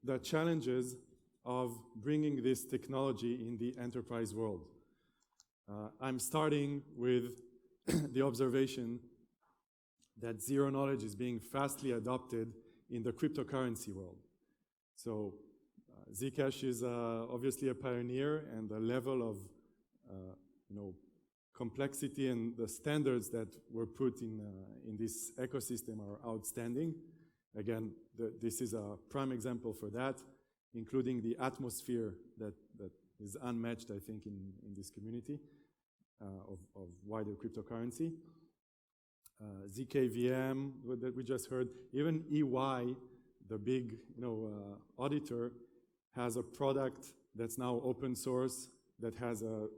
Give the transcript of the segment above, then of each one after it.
the challenges of bringing this technology in the enterprise world. I'm starting with the observation that zero knowledge is being fastly adopted in the cryptocurrency world. So Zcash is obviously a pioneer, and the level of complexity and the standards that were put in this ecosystem are outstanding. Again, this is a prime example for that, including the atmosphere that is unmatched, I think, in this community of wider cryptocurrency. ZKVM that we just heard, even EY, the big auditor, has a product that's now open source that has a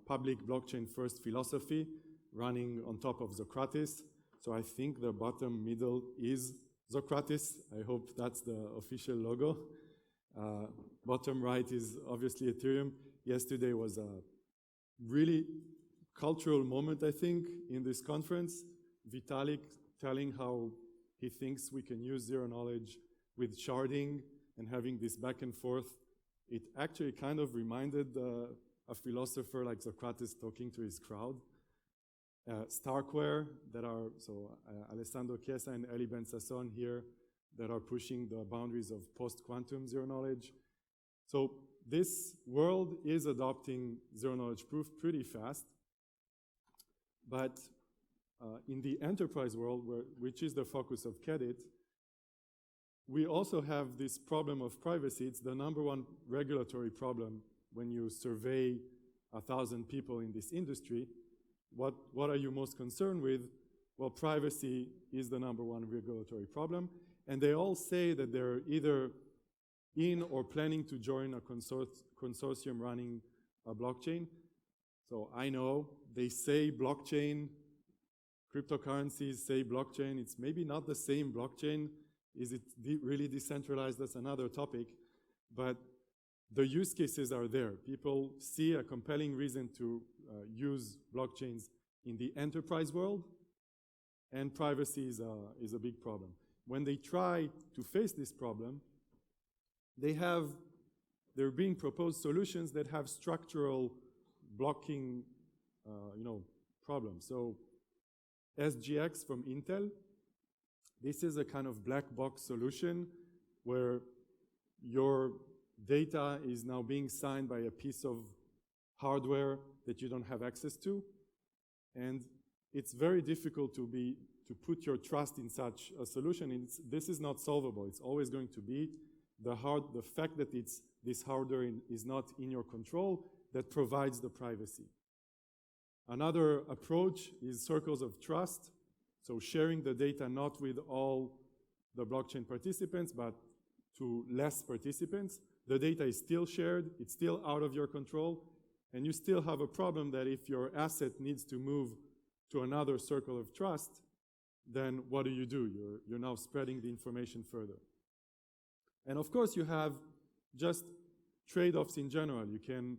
public blockchain first philosophy running on top of Socrates. So I think the bottom middle is Socrates. I hope that's the official logo. Bottom right is obviously Ethereum. Yesterday was a really cultural moment, I think, in this conference. Vitalik telling how he thinks we can use zero knowledge with sharding and having this back and forth. It actually kind of reminded a philosopher like Socrates talking to his crowd. Starkware, that are, Alessandro Chiesa and Eli Ben Sasson here, that are pushing the boundaries of post-quantum zero knowledge. So this world is adopting zero knowledge proof pretty fast. But in the enterprise world, which is the focus of Quod It, we also have this problem of privacy. It's the number one regulatory problem when you survey 1,000 people in this industry. What are you most concerned with? Well, privacy is the number one regulatory problem. And they all say that they're either in or planning to join a consortium running a blockchain. So I know they say blockchain, cryptocurrencies say blockchain. It's maybe not the same blockchain. Is it really decentralized? That's another topic. But the use cases are there. People see a compelling reason to use blockchains in the enterprise world, and privacy is a big problem. When they try to face this problem, they're being proposed solutions that have structural blocking problems. So SGX from Intel, this is a kind of black box solution where your data is now being signed by a piece of hardware that you don't have access to. And it's very difficult to put your trust in such a solution. This is not solvable. It's always going to be the fact that this hardware is not in your control that provides the privacy. Another approach is circles of trust. So sharing the data not with all the blockchain participants, but to less participants. The data is still shared, it's still out of your control, and you still have a problem that if your asset needs to move to another circle of trust, then what do? You're now spreading the information further. And of course, you have just trade-offs in general. You can,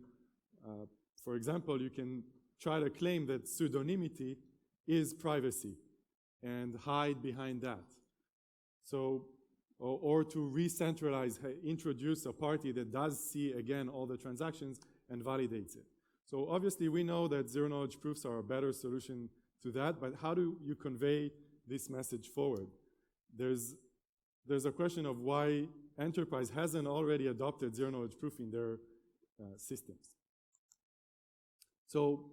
for example, you can try to claim that pseudonymity is privacy and hide behind that. So, or to re-centralize, introduce a party that does see, again, all the transactions and validates it. So obviously we know that zero-knowledge proofs are a better solution to that, but how do you convey this message forward? There's a question of why enterprise hasn't already adopted zero-knowledge proof in their systems. So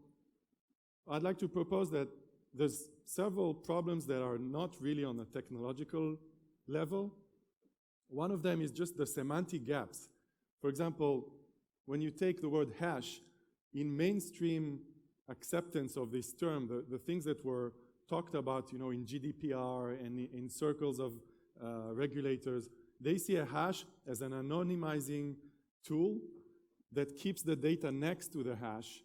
I'd like to propose that there's several problems that are not really on a technological level. One of them is just the semantic gaps. For example, when you take the word hash, in mainstream acceptance of this term, the things that were talked about, in GDPR and in circles of regulators, they see a hash as an anonymizing tool that keeps the data next to the hash,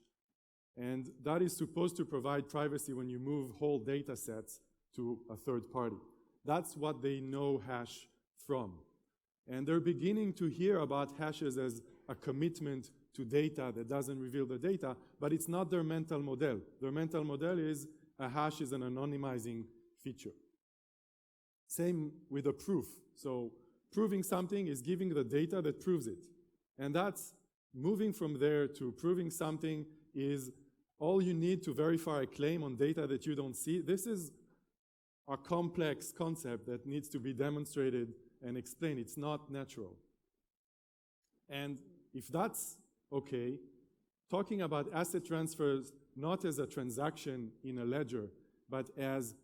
and that is supposed to provide privacy when you move whole data sets to a third party. That's what they know hash from. And they're beginning to hear about hashes as a commitment to data that doesn't reveal the data, but it's not their mental model. Their mental model is a hash is an anonymizing feature. Same with a proof. So proving something is giving the data that proves it. And that's moving from there to proving something is all you need to verify a claim on data that you don't see. This is a complex concept that needs to be demonstrated and explained. It's not natural. And if that's okay, talking about asset transfers not as a transaction in a ledger, but as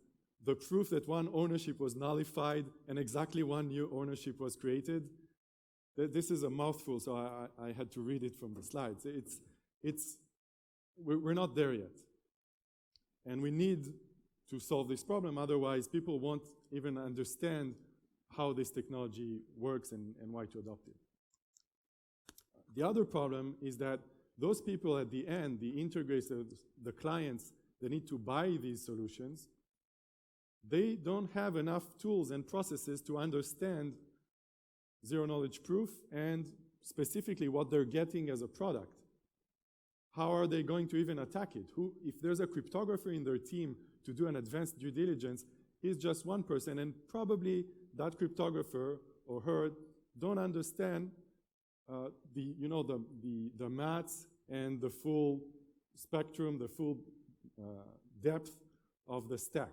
the proof that one ownership was nullified and exactly one new ownership was created, this is a mouthful, so I had to read it from the slides. We're not there yet. And we need to solve this problem, otherwise people won't even understand how this technology works and why to adopt it. The other problem is that those people at the end, the integrators, the clients that need to buy these solutions, they don't have enough tools and processes to understand zero-knowledge proof and specifically what they're getting as a product. How are they going to even attack it? If there's a cryptographer in their team to do an advanced due diligence, he's just one person, and probably that cryptographer or her don't understand the maths and the full spectrum, the full depth of the stack.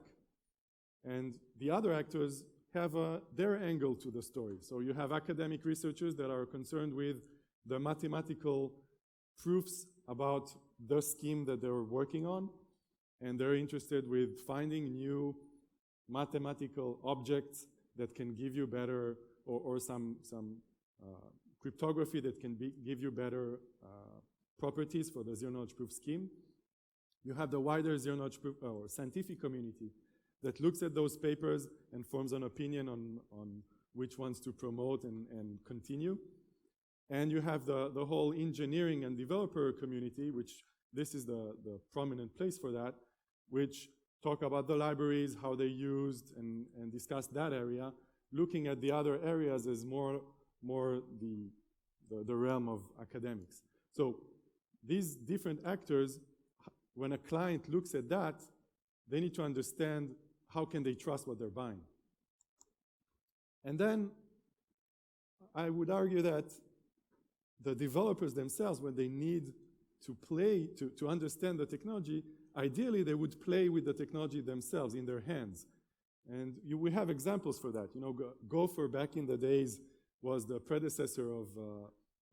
And the other actors have their angle to the story. So you have academic researchers that are concerned with the mathematical proofs about the scheme that they're working on, and they're interested with finding new mathematical objects that can give you better, or some cryptography that can give you better properties for the zero-knowledge proof scheme. You have the wider zero-knowledge proof or scientific community that looks at those papers and forms an opinion on which ones to promote and continue. And you have the whole engineering and developer community, which this is the prominent place for that, which talk about the libraries, how they're used, and discuss that area, looking at the other areas as more the realm of academics. So these different actors, when a client looks at that, they need to understand how can they trust what they're buying. And then I would argue that the developers themselves, when they need to play, to understand the technology, ideally they would play with the technology themselves in their hands. And we have examples for that. Gopher back in the days was the predecessor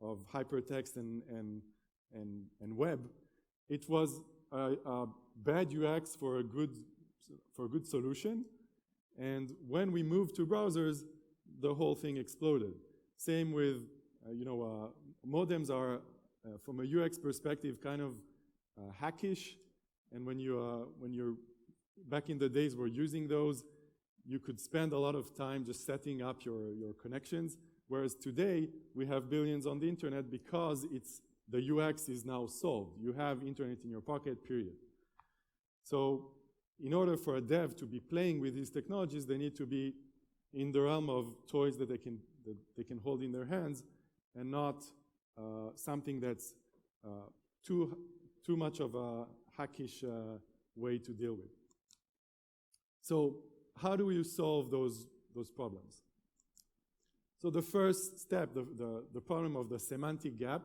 of hypertext and web. It was a bad UX for a good solution. And when we moved to browsers, the whole thing exploded. Same with, modems are, from a UX perspective, kind of hackish. And when you're back in the days we're using those, you could spend a lot of time just setting up your connections. Whereas today, we have billions on the internet because the UX is now solved. You have internet in your pocket, period. So in order for a dev to be playing with these technologies, they need to be in the realm of toys that they can hold in their hands, and not something that's too much of a hackish way to deal with. So how do you solve those problems? So the first step, the problem of the semantic gap,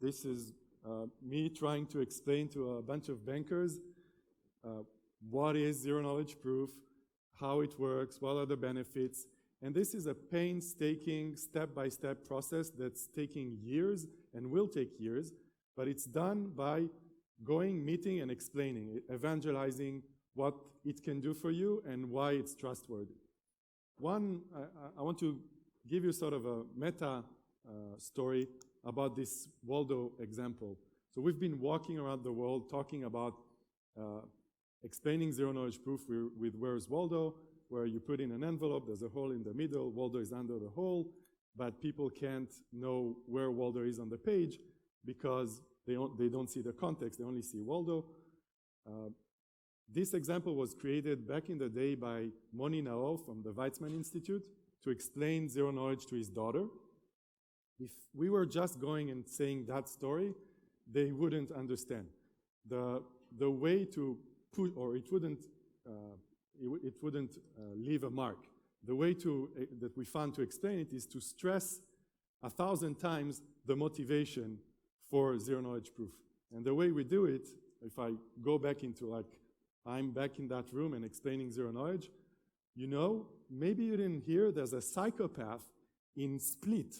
this is me trying to explain to a bunch of bankers what is zero-knowledge proof, how it works, what are the benefits. And this is a painstaking step-by-step process that's taking years and will take years, but it's done by going, meeting, and explaining, evangelizing what it can do for you and why it's trustworthy. I want to give you sort of a meta story about this Waldo example. So we've been walking around the world talking about explaining zero-knowledge proof with Where's Waldo, where you put in an envelope, there's a hole in the middle, Waldo is under the hole, but people can't know where Waldo is on the page because they don't see the context, they only see Waldo. This example was created back in the day by Moni Nao from the Weizmann Institute to explain zero knowledge to his daughter. If we were just going and saying that story, they wouldn't understand. The way to put, or it wouldn't leave a mark. the way that we found to explain it is to stress 1,000 times the motivation for zero-knowledge proof. And the way we do it, if I go back into like, I'm back in that room and explaining zero-knowledge, you know, maybe you didn't hear there's a psychopath in Split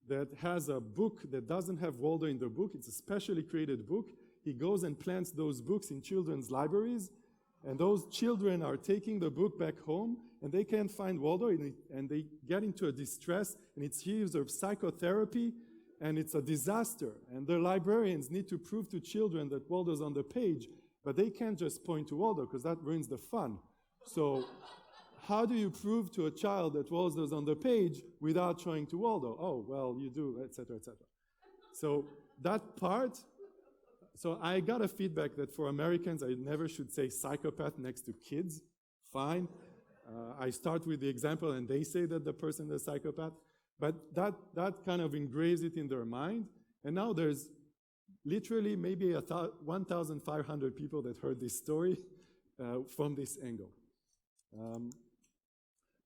that has a book that doesn't have Waldo in the book. It's a specially created book. He goes and plants those books in children's libraries, and those children are taking the book back home, and they can't find Waldo, and they get into a distress, and it's years of psychotherapy, and it's a disaster. And the librarians need to prove to children that Waldo's on the page, but they can't just point to Waldo, because that ruins the fun. So how do you prove to a child that Waldo's on the page without showing to Waldo? Oh, well, you do, etc., etc. So that part, so I got a feedback that for Americans, I never should say psychopath next to kids. Fine. I start with the example, and they say that the person is a psychopath. But that kind of engraves it in their mind. And now there's literally maybe 1,500 people that heard this story from this angle.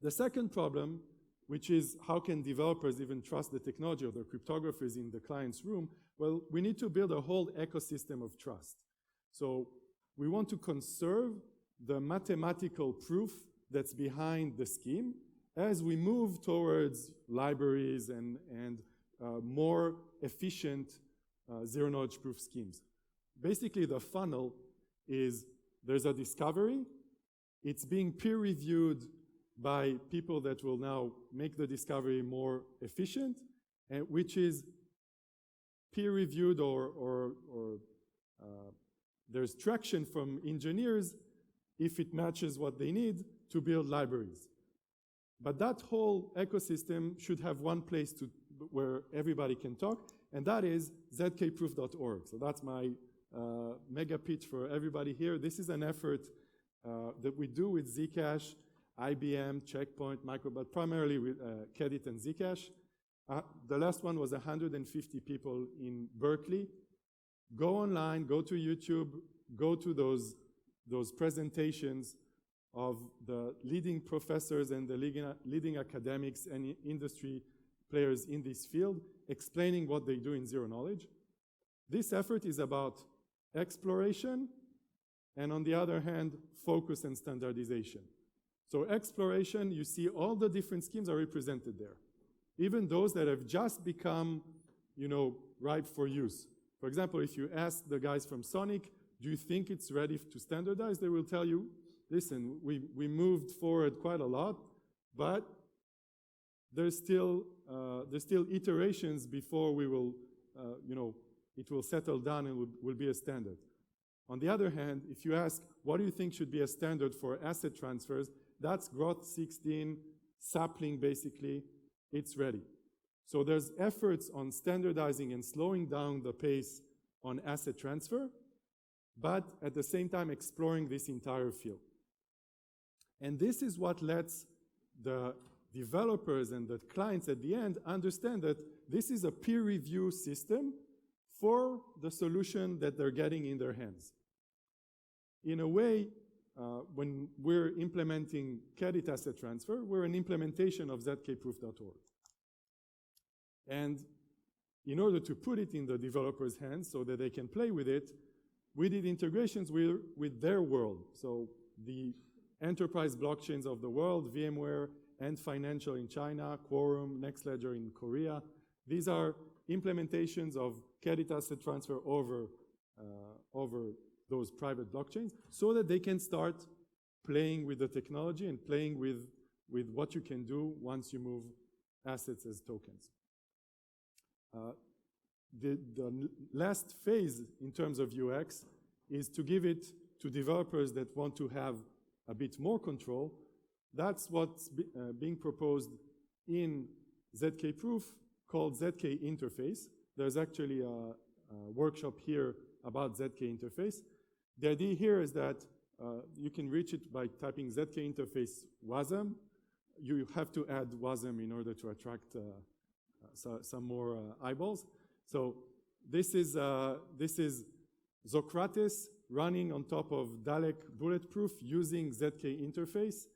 The second problem, which is how can developers even trust the technology of the cryptographers in the client's room? Well, we need to build a whole ecosystem of trust. So we want to conserve the mathematical proof that's behind the scheme as we move towards libraries and more efficient zero-knowledge proof schemes. Basically, the funnel is there's a discovery. It's being peer-reviewed by people that will now make the discovery more efficient, which is peer-reviewed or there's traction from engineers if it matches what they need to build libraries. But that whole ecosystem should have one place where everybody can talk, and that is zkproof.org. So that's my mega pitch for everybody here. This is an effort that we do with Zcash, IBM, Checkpoint, but primarily with Quod It and Zcash. The last one was 150 people in Berkeley. Go online, go to YouTube, go to those presentations of the leading professors and the leading academics and industry players in this field, explaining what they do in zero knowledge. This effort is about exploration, and on the other hand, focus and standardization. So exploration, you see all the different schemes are represented there. Even those that have just become, ripe for use. For example, if you ask the guys from Sonic, do you think it's ready to standardize? They will tell you, listen, we moved forward quite a lot, but there's still iterations before we will, it will settle down and will be a standard. On the other hand, if you ask, what do you think should be a standard for asset transfers? That's Groth 16, sapling basically, it's ready. So there's efforts on standardizing and slowing down the pace on asset transfer, but at the same time exploring this entire field. And this is what lets the developers and the clients at the end understand that this is a peer review system for the solution that they're getting in their hands. In a way, when we're implementing Quod It asset transfer, we're an implementation of zkproof.org. And in order to put it in the developers' hands so that they can play with it, we did integrations with their world. So the enterprise blockchains of the world, VMware, and Financial in China, Quorum, NextLedger in Korea. These are implementations of Quod It asset transfer over those private blockchains so that they can start playing with the technology and playing with what you can do once you move assets as tokens. The last phase in terms of UX is to give it to developers that want to have a bit more control. That's what's being proposed in ZK Proof called ZK Interface. There's actually a workshop here about ZK Interface. The idea here is that you can reach it by typing ZK Interface WASM. You have to add WASM in order to attract some more eyeballs. So this is Socrates running on top of Dalek Bulletproof using ZK Interface.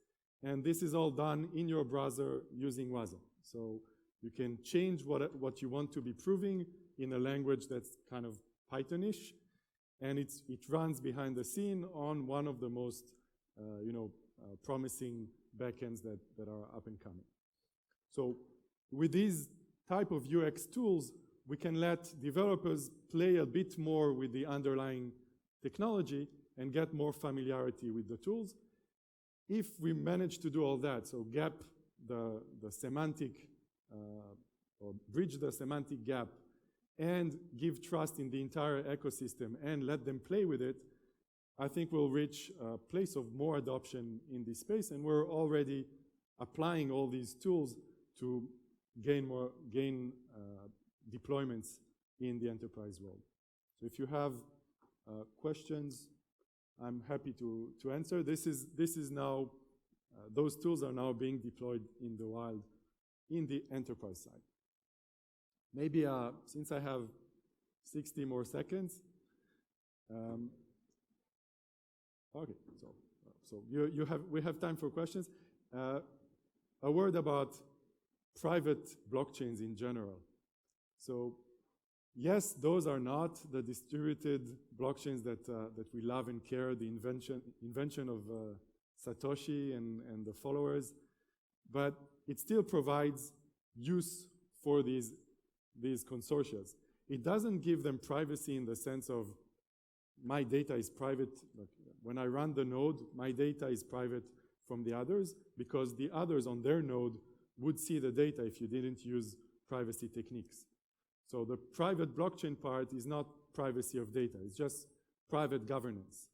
And this is all done in your browser using Waza. So you can change what you want to be proving in a language that's kind of Pythonish, and it runs behind the scene on one of the most promising backends that are up and coming. So with these type of UX tools, we can let developers play a bit more with the underlying technology and get more familiarity with the tools. If we manage to do all that, so gap the semantic, or bridge the semantic gap, and give trust in the entire ecosystem and let them play with it, I think we'll reach a place of more adoption in this space, and we're already applying all these tools to gain deployments in the enterprise world. So if you have questions, I'm happy to answer. This is now, those tools are now being deployed in the wild in the enterprise side. Maybe since I have 60 more seconds, okay, so we have time for questions. A word about private blockchains in general. So yes, those are not the distributed blockchains that we love and care, the invention of Satoshi and the followers, but it still provides use for these consortia. It doesn't give them privacy in the sense of my data is private. When I run the node, my data is private from the others, because the others on their node would see the data if you didn't use privacy techniques. So the private blockchain part is not privacy of data, it's just private governance.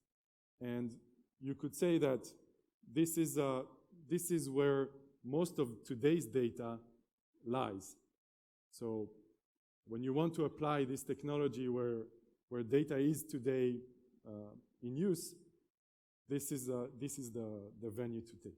And you could say that this is where most of today's data lies. So when you want to apply this technology where data is today in use, this is the venue to take.